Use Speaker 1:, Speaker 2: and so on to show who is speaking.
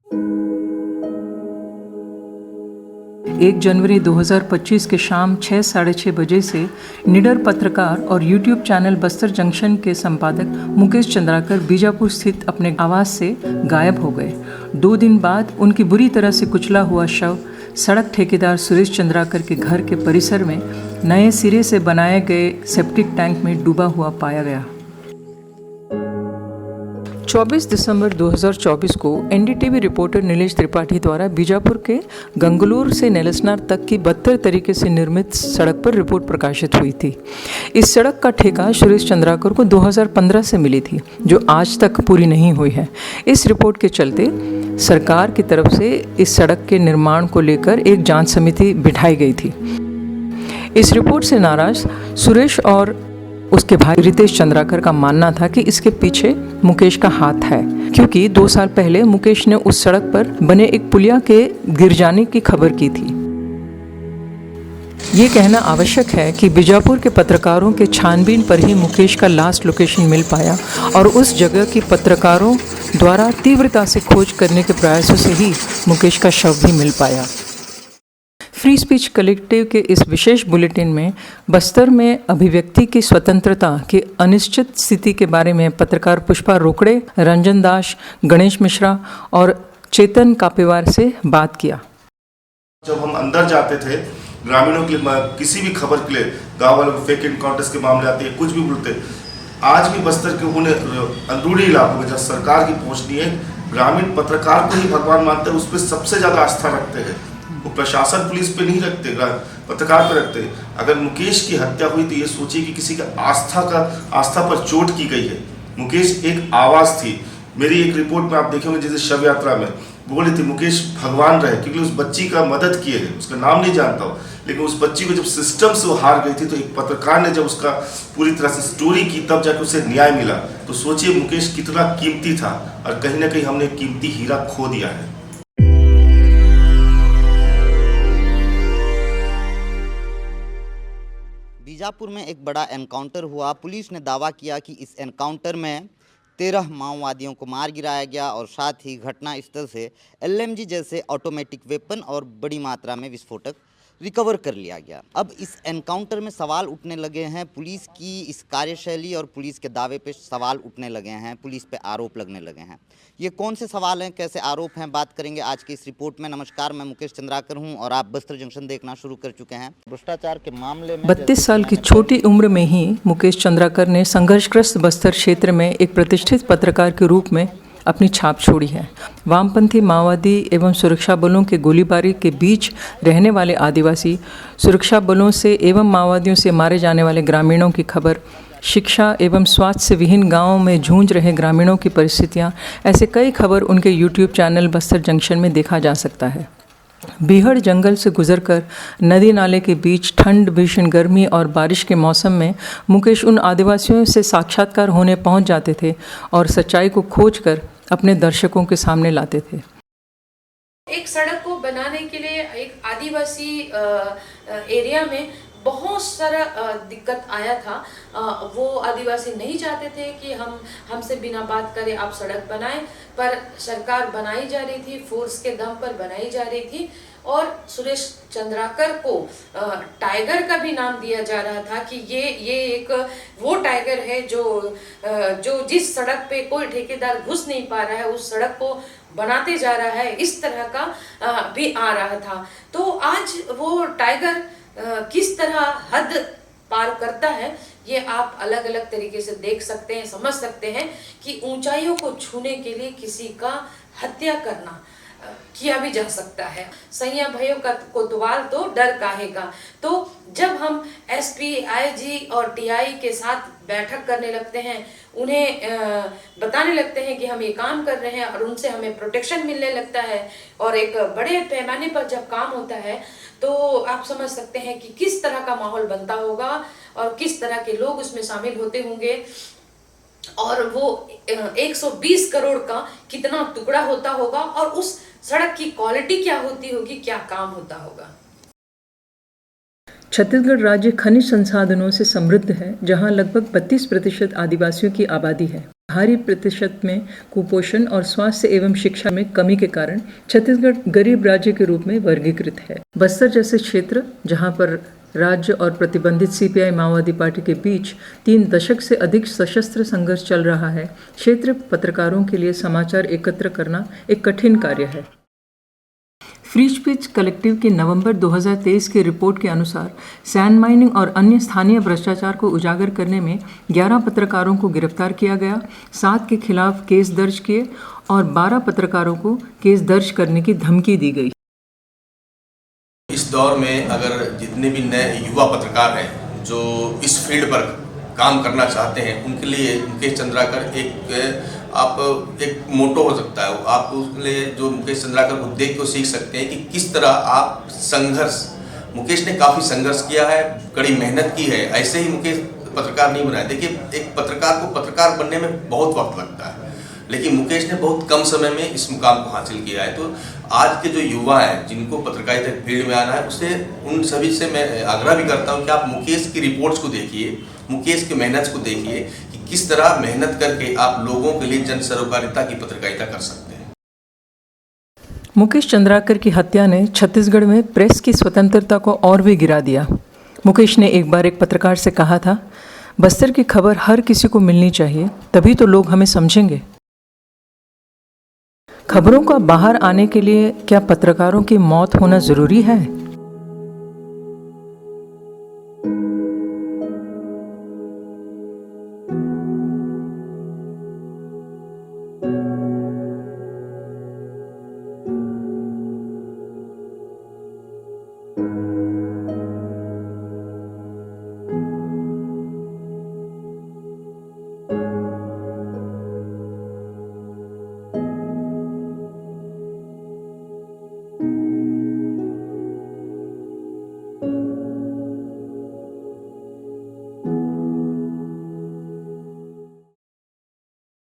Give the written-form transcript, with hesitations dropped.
Speaker 1: 1 जनवरी 2025 के शाम 6:30 बजे से निडर पत्रकार और यूट्यूब चैनल बस्तर जंक्शन के संपादक मुकेश चंद्राकर बीजापुर स्थित अपने आवास से गायब हो गए। 2 दिन बाद उनकी बुरी तरह से कुचला हुआ शव सड़क ठेकेदार सुरेश चंद्राकर के घर के परिसर में नए सिरे से बनाए गए सेप्टिक टैंक में डूबा हुआ पाया गया। 24 दिसंबर 2024 को एनडीटीवी रिपोर्टर नीलेश त्रिपाठी द्वारा बीजापुर के गंगलूर से नेलसनार तक की 72 तरीके से निर्मित सड़क पर रिपोर्ट प्रकाशित हुई थी। इस सड़क का ठेका सुरेश चंद्राकर को 2015 से मिली थी, जो आज तक पूरी नहीं हुई है। इस रिपोर्ट के चलते सरकार की तरफ से इस सड़क के निर्माण को लेकर एक जांच समिति बिठाई गई थी। इस रिपोर्ट से नाराज सुरेश और उसके भाई रितेश चंद्राकर का मानना था कि इसके पीछे मुकेश का हाथ है, क्योंकि 2 साल पहले मुकेश ने उस सड़क पर बने एक पुलिया के गिर जाने की खबर की थी। ये कहना आवश्यक है कि बीजापुर के पत्रकारों के छानबीन पर ही मुकेश का लास्ट लोकेशन मिल पाया और उस जगह की पत्रकारों द्वारा तीव्रता से खोज करने के प्रयासों से ही मुकेश का शव भी मिल पाया। फ्री स्पीच कलेक्टिव के इस विशेष बुलेटिन में बस्तर में अभिव्यक्ति की स्वतंत्रता की अनिश्चित स्थिति के बारे में पत्रकार पुष्पा रोकड़े, रंजन दास, गणेश मिश्रा और चेतन कापेवार से बात किया।
Speaker 2: जब हम अंदर जाते थे ग्रामीणों के लिए, किसी भी खबर के लिए, गाँव वालों को फेक एनकाउंटर्स के मामले आते हैं, कुछ भी बोलते, आज भी बस्तर के उन अंदरूनी इलाकों में जहाँ सरकार की पहुँच नहीं है, ग्रामीण पत्रकार को ही भगवान मानते हैं, उस पर सबसे ज़्यादा आस्था रखते हैं। वो प्रशासन पुलिस पे नहीं रखते, पत्रकार पे रखते। अगर मुकेश की हत्या हुई तो ये सोचिए कि किसी का आस्था पर चोट की गई है। मुकेश एक आवाज़ थी। मेरी एक रिपोर्ट में आप देखेंगे जैसे शव यात्रा में बोले थे मुकेश भगवान रहे, क्योंकि उस बच्ची का मदद किए है, उसका नाम नहीं जानता हूँ, लेकिन उस बच्ची को जब सिस्टम से वो हार गई थी तो एक पत्रकार ने जब उसका पूरी तरह से स्टोरी की तब जाकर उसे न्याय मिला। तो सोचिए मुकेश कितना कीमती था और कहीं ना कहीं हमने कीमती हीरा खो दिया है।
Speaker 3: बीजापुर में एक बड़ा एनकाउंटर हुआ। पुलिस ने दावा किया कि इस एनकाउंटर में 13 माओवादियों को मार गिराया गया और साथ ही घटना स्थल से एलएमजी जैसे ऑटोमेटिक वेपन और बड़ी मात्रा में विस्फोटक रिकवर कर लिया गया। अब इस एनकाउंटर में सवाल उठने लगे हैं, पुलिस की इस कार्यशैली और पुलिस के दावे पे सवाल उठने लगे हैं, पुलिस पे आरोप लगने लगे हैं। ये कौन से सवाल हैं, कैसे आरोप हैं, बात करेंगे आज की इस रिपोर्ट में। नमस्कार, मैं मुकेश चंद्राकर हूं और आप बस्तर जंक्शन देखना शुरू कर चुके हैं। भ्रष्टाचार के मामले में
Speaker 1: 32 साल की छोटी उम्र में ही मुकेश चंद्राकर ने संघर्षग्रस्त बस्तर क्षेत्र में एक प्रतिष्ठित पत्रकार के रूप में अपनी छाप छोड़ी है। वामपंथी माओवादी एवं सुरक्षा बलों के गोलीबारी के बीच रहने वाले आदिवासी, सुरक्षा बलों से एवं माओवादियों से मारे जाने वाले ग्रामीणों की खबर, शिक्षा एवं स्वास्थ्य से विहीन गांवों में जूझ रहे ग्रामीणों की परिस्थितियां, ऐसे कई खबर उनके यूट्यूब चैनल बस्तर जंक्शन में देखा जा सकता है। बीहड़ जंगल से गुजरकर नदी नाले के बीच ठंड, भीषण गर्मी और बारिश के मौसम में मुकेश उन आदिवासियों से साक्षात्कार होने पहुंच जाते थे और सच्चाई को खोजकर अपने दर्शकों के सामने लाते थे।
Speaker 4: एक सड़क को बनाने के लिए एक आदिवासी एरिया में बहुत सारा दिक्कत आया था। वो आदिवासी नहीं चाहते थे कि हमसे बिना बात करे आप सड़क बनाएं, पर सरकार बनाई जा रही थी, फोर्स के दम पर बनाई जा रही थी। और सुरेश चंद्राकर को टाइगर का भी नाम दिया जा रहा था कि ये एक वो टाइगर है जो जिस सड़क पे कोई ठेकेदार घुस नहीं पा रहा है उस सड़क को बनाते जा रहा है, इस तरह का भी आ रहा था। तो आज वो टाइगर किस तरह हद पार करता है, ये आप अलग अलग तरीके से देख सकते हैं, समझ सकते हैं कि ऊंचाइयों को छूने के लिए किसी का हत्या करना किया भी जा सकता है। सैया भाइयों का कोतवाल तो डर काहे का। तो जब हम एसपी, आईजी और टीआई के साथ बैठक करने लगते हैं, उन्हें बताने लगते हैं कि हम ये काम कर रहे हैं और उनसे हमें प्रोटेक्शन मिलने लगता है और एक बड़े पैमाने पर जब काम होता है तो आप समझ सकते हैं कि किस तरह का माहौल बनता होगा और किस तरह के लोग उसमें शामिल होते होंगे और वो 120 करोड़ का कितना टुकड़ा होता होगा और उस सड़क की क्वालिटी क्या होती होगी, क्या काम होता होगा।
Speaker 1: छत्तीसगढ़ राज्य खनिज संसाधनों से समृद्ध है, जहां लगभग 32% आदिवासियों की आबादी है। भारी प्रतिशत में कुपोषण और स्वास्थ्य एवं शिक्षा में कमी के कारण छत्तीसगढ़ गरीब राज्य के रूप में वर्गीकृत है। बस्तर जैसे क्षेत्र जहां पर राज्य और प्रतिबंधित सीपीआई माओवादी पार्टी के बीच 3 दशक से अधिक सशस्त्र संघर्ष चल रहा है, क्षेत्र पत्रकारों के लिए समाचार एकत्र करना एक कठिन कार्य है। फ्री स्पीच कलेक्टिव की नवंबर 2023 की रिपोर्ट के अनुसार सैंड माइनिंग और अन्य स्थानीय भ्रष्टाचार को उजागर करने में 11 पत्रकारों को गिरफ्तार किया गया, 7 के खिलाफ केस दर्ज किए और 12 पत्रकारों को केस दर्ज करने की धमकी दी गई।
Speaker 5: इस दौर में अगर जितने भी नए युवा पत्रकार हैं जो इस फील्ड पर काम करना चाहते हैं, उनके लिए मुकेश चंद्राकर एक मोटो हो सकता है। आप उसके लिए जो मुकेश चंद्राकर को देख के सीख सकते हैं कि किस तरह आप संघर्ष, मुकेश ने काफ़ी संघर्ष किया है, कड़ी मेहनत की है। ऐसे ही मुकेश पत्रकार नहीं बनाए। देखिए, एक पत्रकार को पत्रकार बनने में बहुत वक्त लगता है, लेकिन मुकेश ने बहुत कम समय में इस मुकाम को हासिल किया है। तो आज के जो युवा हैं जिनको पत्रकारिता फील्ड में आना है, उससे उन सभी से मैं आग्रह भी करता हूं कि आप मुकेश की रिपोर्ट्स को देखिए, मुकेश की मेहनत को देखिए कि किस तरह मेहनत करके आप लोगों के लिए जन सरोकारिता की पत्रकारिता कर सकते हैं।
Speaker 1: मुकेश चंद्राकर की हत्या ने छत्तीसगढ़ में प्रेस की स्वतंत्रता को और भी गिरा दिया। मुकेश ने एक बार एक पत्रकार से कहा था, बस्तर की खबर हर किसी को मिलनी चाहिए, तभी तो लोग हमें समझेंगे। खबरों का बाहर आने के लिए क्या पत्रकारों की मौत होना जरूरी है?